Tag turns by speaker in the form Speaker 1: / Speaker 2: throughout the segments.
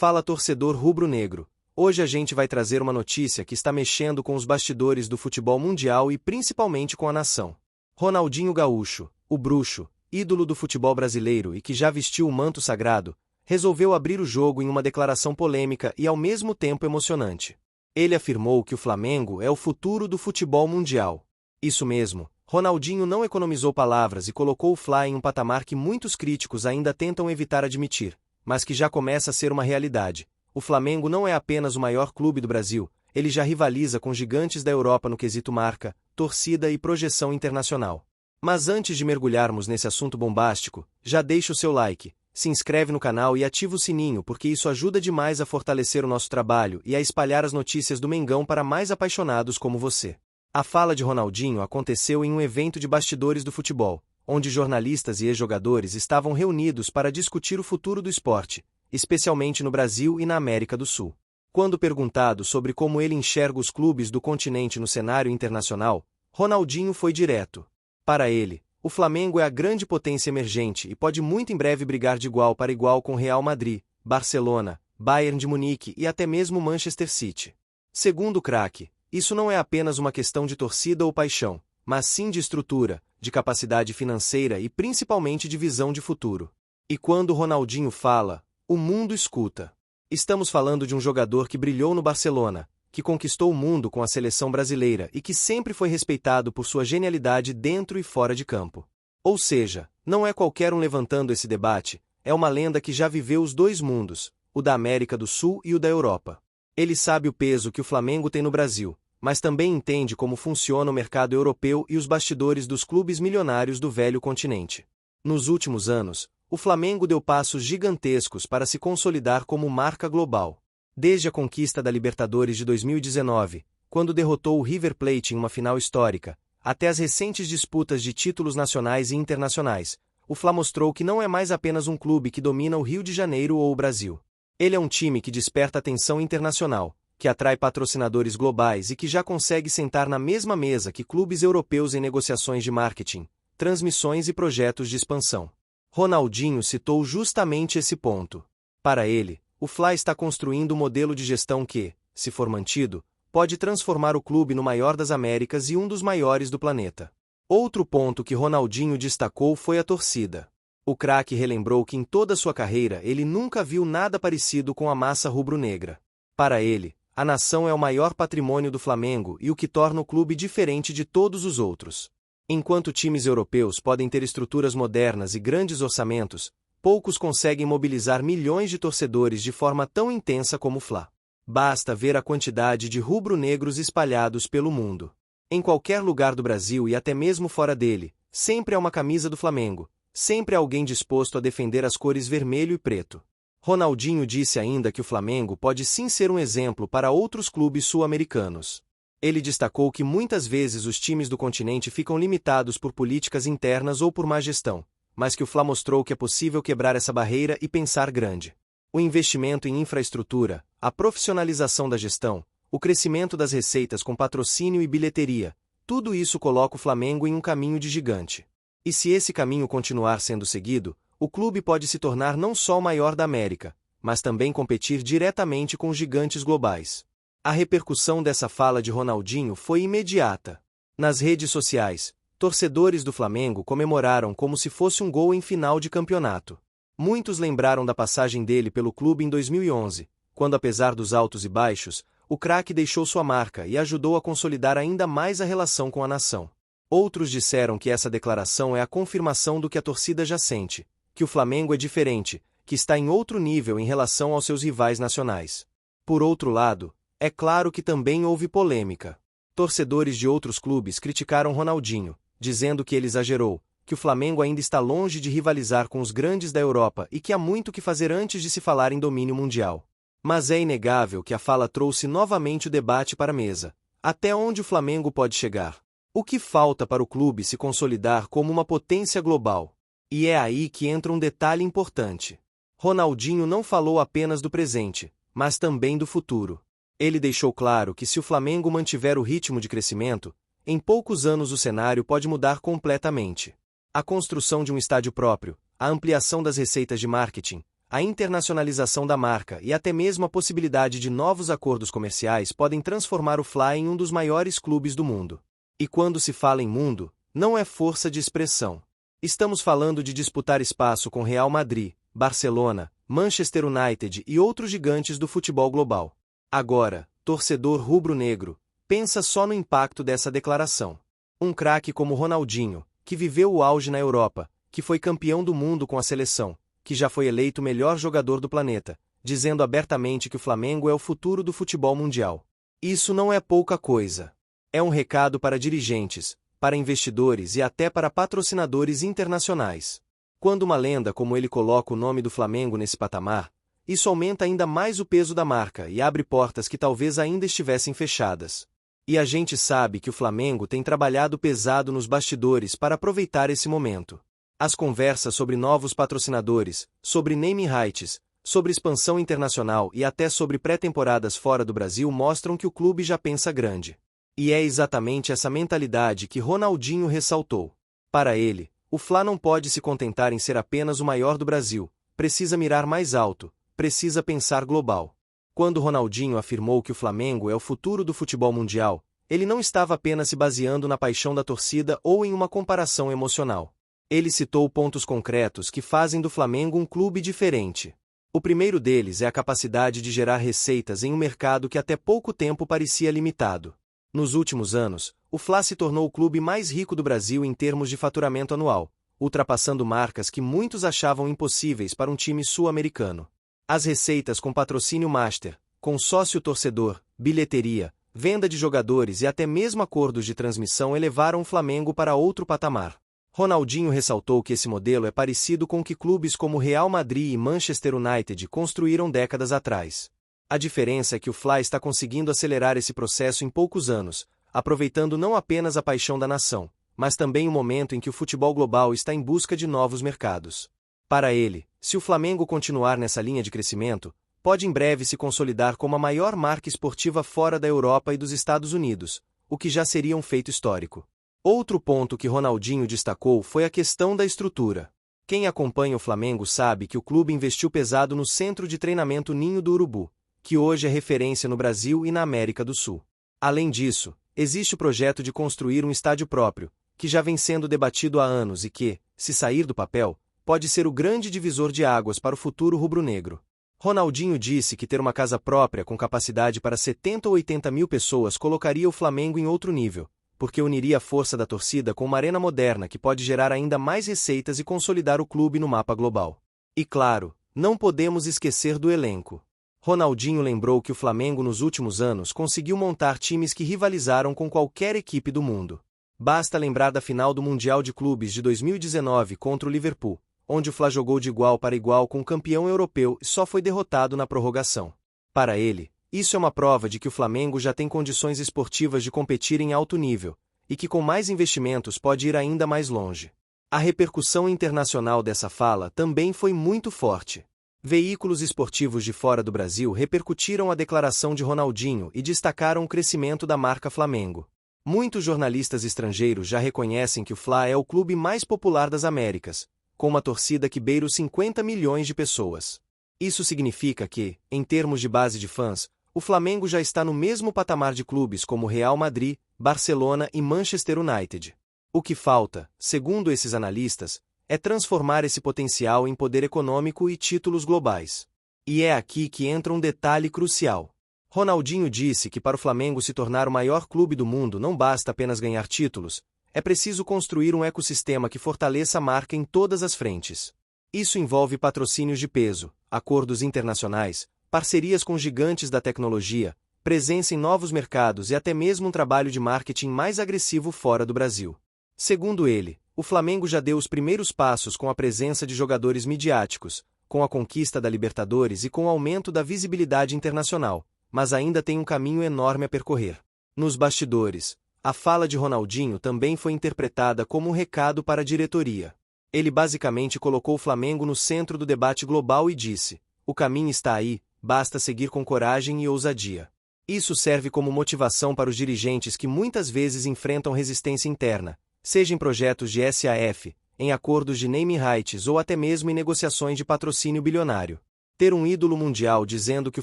Speaker 1: Fala torcedor rubro-negro, hoje a gente vai trazer uma notícia que está mexendo com os bastidores do futebol mundial e principalmente com a nação. Ronaldinho Gaúcho, o bruxo, ídolo do futebol brasileiro e que já vestiu o manto sagrado, resolveu abrir o jogo em uma declaração polêmica e ao mesmo tempo emocionante. Ele afirmou que o Flamengo é o futuro do futebol mundial. Isso mesmo, Ronaldinho não economizou palavras e colocou o Fla em um patamar que muitos críticos ainda tentam evitar admitir, mas que já começa a ser uma realidade. O Flamengo não é apenas o maior clube do Brasil, ele já rivaliza com gigantes da Europa no quesito marca, torcida e projeção internacional. Mas antes de mergulharmos nesse assunto bombástico, já deixa o seu like, se inscreve no canal e ativa o sininho porque isso ajuda demais a fortalecer o nosso trabalho e a espalhar as notícias do Mengão para mais apaixonados como você. A fala de Ronaldinho aconteceu em um evento de bastidores do futebol, onde jornalistas e ex-jogadores estavam reunidos para discutir o futuro do esporte, especialmente no Brasil e na América do Sul. Quando perguntado sobre como ele enxerga os clubes do continente no cenário internacional, Ronaldinho foi direto. Para ele, o Flamengo é a grande potência emergente e pode muito em breve brigar de igual para igual com Real Madrid, Barcelona, Bayern de Munique e até mesmo Manchester City. Segundo o craque, isso não é apenas uma questão de torcida ou paixão, mas sim de estrutura, de capacidade financeira e principalmente de visão de futuro. E quando Ronaldinho fala, o mundo escuta. Estamos falando de um jogador que brilhou no Barcelona, que conquistou o mundo com a seleção brasileira e que sempre foi respeitado por sua genialidade dentro e fora de campo. Ou seja, não é qualquer um levantando esse debate, é uma lenda que já viveu os dois mundos, o da América do Sul e o da Europa. Ele sabe o peso que o Flamengo tem no Brasil, mas também entende como funciona o mercado europeu e os bastidores dos clubes milionários do velho continente. Nos últimos anos, o Flamengo deu passos gigantescos para se consolidar como marca global. Desde a conquista da Libertadores de 2019, quando derrotou o River Plate em uma final histórica, até as recentes disputas de títulos nacionais e internacionais, o Fla mostrou que não é mais apenas um clube que domina o Rio de Janeiro ou o Brasil. Ele é um time que desperta atenção internacional, que atrai patrocinadores globais e que já consegue sentar na mesma mesa que clubes europeus em negociações de marketing, transmissões e projetos de expansão. Ronaldinho citou justamente esse ponto. Para ele, o Fla está construindo um modelo de gestão que, se for mantido, pode transformar o clube no maior das Américas e um dos maiores do planeta. Outro ponto que Ronaldinho destacou foi a torcida. O craque relembrou que em toda sua carreira ele nunca viu nada parecido com a massa rubro-negra. Para ele, a nação é o maior patrimônio do Flamengo e o que torna o clube diferente de todos os outros. Enquanto times europeus podem ter estruturas modernas e grandes orçamentos, poucos conseguem mobilizar milhões de torcedores de forma tão intensa como o Fla. Basta ver a quantidade de rubro-negros espalhados pelo mundo. Em qualquer lugar do Brasil e até mesmo fora dele, sempre há uma camisa do Flamengo, sempre há alguém disposto a defender as cores vermelho e preto. Ronaldinho disse ainda que o Flamengo pode sim ser um exemplo para outros clubes sul-americanos. Ele destacou que muitas vezes os times do continente ficam limitados por políticas internas ou por má gestão, mas que o Fla mostrou que é possível quebrar essa barreira e pensar grande. O investimento em infraestrutura, a profissionalização da gestão, o crescimento das receitas com patrocínio e bilheteria, tudo isso coloca o Flamengo em um caminho de gigante. E se esse caminho continuar sendo seguido, o clube pode se tornar não só o maior da América, mas também competir diretamente com os gigantes globais. A repercussão dessa fala de Ronaldinho foi imediata. Nas redes sociais, torcedores do Flamengo comemoraram como se fosse um gol em final de campeonato. Muitos lembraram da passagem dele pelo clube em 2011, quando apesar dos altos e baixos, o craque deixou sua marca e ajudou a consolidar ainda mais a relação com a nação. Outros disseram que essa declaração é a confirmação do que a torcida já sente, que o Flamengo é diferente, que está em outro nível em relação aos seus rivais nacionais. Por outro lado, é claro que também houve polêmica. Torcedores de outros clubes criticaram Ronaldinho, dizendo que ele exagerou, que o Flamengo ainda está longe de rivalizar com os grandes da Europa e que há muito que fazer antes de se falar em domínio mundial. Mas é inegável que a fala trouxe novamente o debate para a mesa. Até onde o Flamengo pode chegar? O que falta para o clube se consolidar como uma potência global? E é aí que entra um detalhe importante. Ronaldinho não falou apenas do presente, mas também do futuro. Ele deixou claro que se o Flamengo mantiver o ritmo de crescimento, em poucos anos o cenário pode mudar completamente. A construção de um estádio próprio, a ampliação das receitas de marketing, a internacionalização da marca e até mesmo a possibilidade de novos acordos comerciais podem transformar o Fla em um dos maiores clubes do mundo. E quando se fala em mundo, não é força de expressão. Estamos falando de disputar espaço com Real Madrid, Barcelona, Manchester United e outros gigantes do futebol global. Agora, torcedor rubro-negro, pensa só no impacto dessa declaração. Um craque como Ronaldinho, que viveu o auge na Europa, que foi campeão do mundo com a seleção, que já foi eleito o melhor jogador do planeta, dizendo abertamente que o Flamengo é o futuro do futebol mundial. Isso não é pouca coisa. É um recado para dirigentes, para investidores e até para patrocinadores internacionais. Quando uma lenda como ele coloca o nome do Flamengo nesse patamar, isso aumenta ainda mais o peso da marca e abre portas que talvez ainda estivessem fechadas. E a gente sabe que o Flamengo tem trabalhado pesado nos bastidores para aproveitar esse momento. As conversas sobre novos patrocinadores, sobre naming rights, sobre expansão internacional e até sobre pré-temporadas fora do Brasil mostram que o clube já pensa grande. E é exatamente essa mentalidade que Ronaldinho ressaltou. Para ele, o Fla não pode se contentar em ser apenas o maior do Brasil, precisa mirar mais alto, precisa pensar global. Quando Ronaldinho afirmou que o Flamengo é o futuro do futebol mundial, ele não estava apenas se baseando na paixão da torcida ou em uma comparação emocional. Ele citou pontos concretos que fazem do Flamengo um clube diferente. O primeiro deles é a capacidade de gerar receitas em um mercado que até pouco tempo parecia limitado. Nos últimos anos, o Fla se tornou o clube mais rico do Brasil em termos de faturamento anual, ultrapassando marcas que muitos achavam impossíveis para um time sul-americano. As receitas com patrocínio master, com sócio-torcedor, bilheteria, venda de jogadores e até mesmo acordos de transmissão elevaram o Flamengo para outro patamar. Ronaldinho ressaltou que esse modelo é parecido com o que clubes como Real Madrid e Manchester United construíram décadas atrás. A diferença é que o Fla está conseguindo acelerar esse processo em poucos anos, aproveitando não apenas a paixão da nação, mas também o momento em que o futebol global está em busca de novos mercados. Para ele, se o Flamengo continuar nessa linha de crescimento, pode em breve se consolidar como a maior marca esportiva fora da Europa e dos Estados Unidos, o que já seria um feito histórico. Outro ponto que Ronaldinho destacou foi a questão da estrutura. Quem acompanha o Flamengo sabe que o clube investiu pesado no centro de treinamento Ninho do Urubu, que hoje é referência no Brasil e na América do Sul. Além disso, existe o projeto de construir um estádio próprio, que já vem sendo debatido há anos e que, se sair do papel, pode ser o grande divisor de águas para o futuro rubro-negro. Ronaldinho disse que ter uma casa própria com capacidade para 70 ou 80 mil pessoas colocaria o Flamengo em outro nível, porque uniria a força da torcida com uma arena moderna que pode gerar ainda mais receitas e consolidar o clube no mapa global. E claro, não podemos esquecer do elenco. Ronaldinho lembrou que o Flamengo nos últimos anos conseguiu montar times que rivalizaram com qualquer equipe do mundo. Basta lembrar da final do Mundial de Clubes de 2019 contra o Liverpool, onde o Fla jogou de igual para igual com o campeão europeu e só foi derrotado na prorrogação. Para ele, isso é uma prova de que o Flamengo já tem condições esportivas de competir em alto nível, e que com mais investimentos pode ir ainda mais longe. A repercussão internacional dessa fala também foi muito forte. Veículos esportivos de fora do Brasil repercutiram a declaração de Ronaldinho e destacaram o crescimento da marca Flamengo. Muitos jornalistas estrangeiros já reconhecem que o Fla é o clube mais popular das Américas, com uma torcida que beira os 50 milhões de pessoas. Isso significa que, em termos de base de fãs, o Flamengo já está no mesmo patamar de clubes como Real Madrid, Barcelona e Manchester United. O que falta, segundo esses analistas, é transformar esse potencial em poder econômico e títulos globais. E é aqui que entra um detalhe crucial. Ronaldinho disse que para o Flamengo se tornar o maior clube do mundo não basta apenas ganhar títulos, é preciso construir um ecossistema que fortaleça a marca em todas as frentes. Isso envolve patrocínios de peso, acordos internacionais, parcerias com gigantes da tecnologia, presença em novos mercados e até mesmo um trabalho de marketing mais agressivo fora do Brasil. Segundo ele, o Flamengo já deu os primeiros passos com a presença de jogadores midiáticos, com a conquista da Libertadores e com o aumento da visibilidade internacional, mas ainda tem um caminho enorme a percorrer. Nos bastidores, a fala de Ronaldinho também foi interpretada como um recado para a diretoria. Ele basicamente colocou o Flamengo no centro do debate global e disse: "O caminho está aí, basta seguir com coragem e ousadia." Isso serve como motivação para os dirigentes que muitas vezes enfrentam resistência interna, seja em projetos de SAF, em acordos de naming rights ou até mesmo em negociações de patrocínio bilionário. Ter um ídolo mundial dizendo que o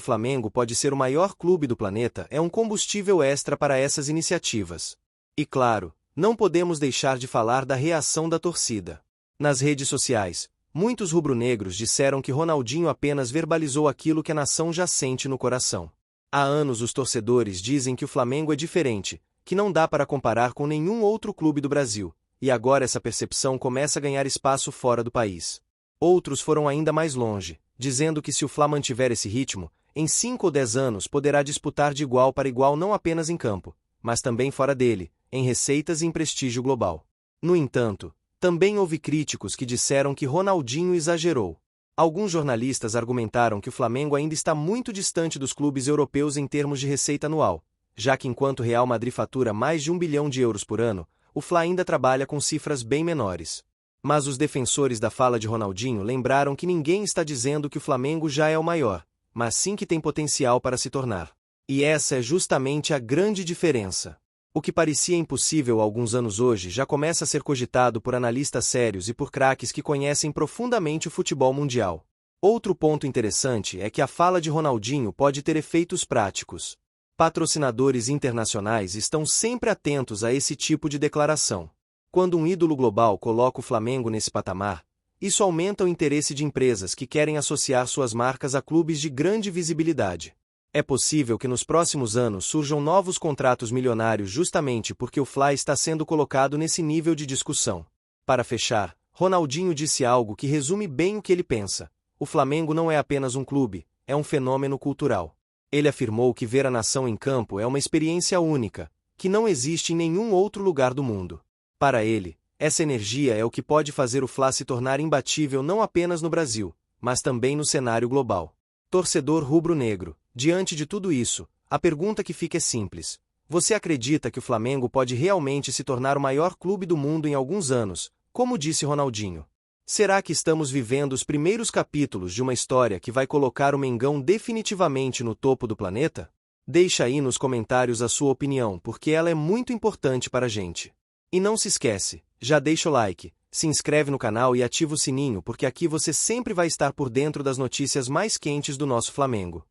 Speaker 1: Flamengo pode ser o maior clube do planeta é um combustível extra para essas iniciativas. E claro, não podemos deixar de falar da reação da torcida. Nas redes sociais, muitos rubro-negros disseram que Ronaldinho apenas verbalizou aquilo que a nação já sente no coração. Há anos os torcedores dizem que o Flamengo é diferente, que não dá para comparar com nenhum outro clube do Brasil, e agora essa percepção começa a ganhar espaço fora do país. Outros foram ainda mais longe, dizendo que se o Fla mantiver esse ritmo, em 5 ou 10 anos poderá disputar de igual para igual não apenas em campo, mas também fora dele, em receitas e em prestígio global. No entanto, também houve críticos que disseram que Ronaldinho exagerou. Alguns jornalistas argumentaram que o Flamengo ainda está muito distante dos clubes europeus em termos de receita anual, já que enquanto o Real Madrid fatura mais de 1 bilhão de euros por ano, o Fla ainda trabalha com cifras bem menores. Mas os defensores da fala de Ronaldinho lembraram que ninguém está dizendo que o Flamengo já é o maior, mas sim que tem potencial para se tornar. E essa é justamente a grande diferença. O que parecia impossível há alguns anos hoje já começa a ser cogitado por analistas sérios e por craques que conhecem profundamente o futebol mundial. Outro ponto interessante é que a fala de Ronaldinho pode ter efeitos práticos. Patrocinadores internacionais estão sempre atentos a esse tipo de declaração. Quando um ídolo global coloca o Flamengo nesse patamar, isso aumenta o interesse de empresas que querem associar suas marcas a clubes de grande visibilidade. É possível que nos próximos anos surjam novos contratos milionários justamente porque o Fla está sendo colocado nesse nível de discussão. Para fechar, Ronaldinho disse algo que resume bem o que ele pensa. O Flamengo não é apenas um clube, é um fenômeno cultural. Ele afirmou que ver a nação em campo é uma experiência única, que não existe em nenhum outro lugar do mundo. Para ele, essa energia é o que pode fazer o Fla se tornar imbatível não apenas no Brasil, mas também no cenário global. Torcedor rubro-negro, diante de tudo isso, a pergunta que fica é simples. Você acredita que o Flamengo pode realmente se tornar o maior clube do mundo em alguns anos, como disse Ronaldinho? Será que estamos vivendo os primeiros capítulos de uma história que vai colocar o Mengão definitivamente no topo do planeta? Deixa aí nos comentários a sua opinião, porque ela é muito importante para a gente. E não se esquece, já deixa o like, se inscreve no canal e ativa o sininho porque aqui você sempre vai estar por dentro das notícias mais quentes do nosso Flamengo.